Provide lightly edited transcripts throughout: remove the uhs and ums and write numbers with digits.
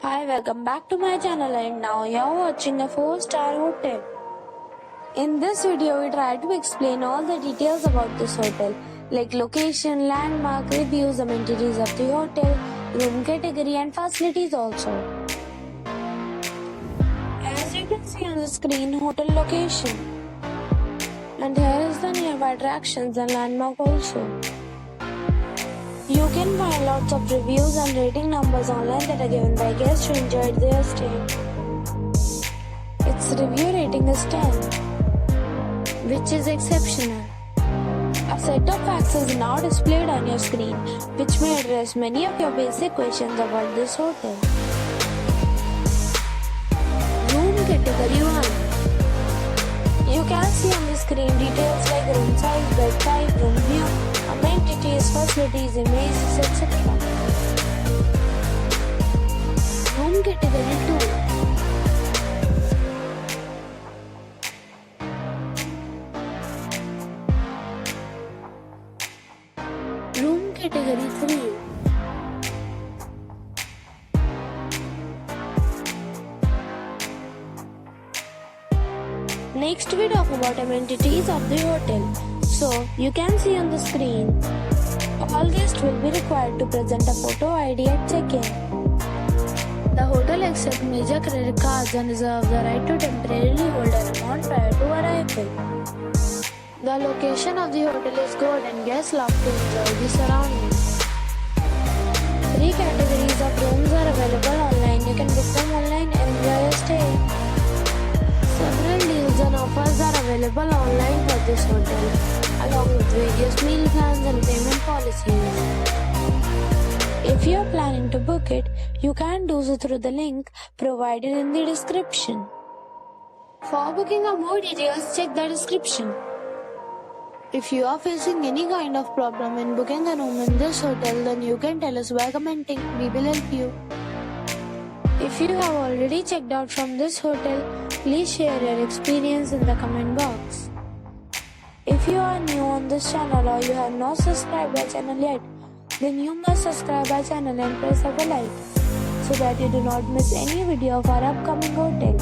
Hi, welcome back to my channel, and now you're watching a 4-star hotel. In this video, we try to explain all the details about this hotel, like location, landmark, reviews, amenities of the hotel, room category and facilities also. As you can see on the screen, hotel location. And here is the nearby attractions and landmark also. You can find lots of reviews and rating numbers online that are given by guests who enjoyed their stay. Its review rating is 10, which is exceptional. A set of facts is now displayed on your screen, which may address many of your basic questions about this hotel. Room category 1. You can see on the screen details like room size, bed type, room view, amenities, facilities, images, etc. Room category 2. Room category 3. Next we talk about amenities of the hotel. So, you can see on the screen, all guests will be required to present a photo ID at check-in. The hotel accepts major credit cards and reserves the right to temporarily hold an amount prior to arrival. The location of the hotel is good and guests love to enjoy the surroundings. 3 categories of rooms are available online. You can book them online and enjoy your stay. Several deals and offers are available online for this hotel, along with various meal plans and payment policies. If you are planning to book it, you can do so through the link provided in the description. For booking or more details, check the description. If you are facing any kind of problem in booking a room in this hotel, then you can tell us by commenting. We will help you. If you have already checked out from this hotel, please share your experience in the comment box. If you are new on this channel or you have not subscribed our channel yet, then you must subscribe our channel and press the bell icon so that you do not miss any video of our upcoming hotel.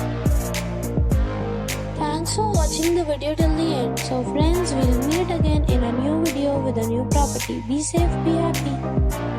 Thanks for watching the video till the end. So friends, we'll meet again in a new video with a new property. Be safe, be happy.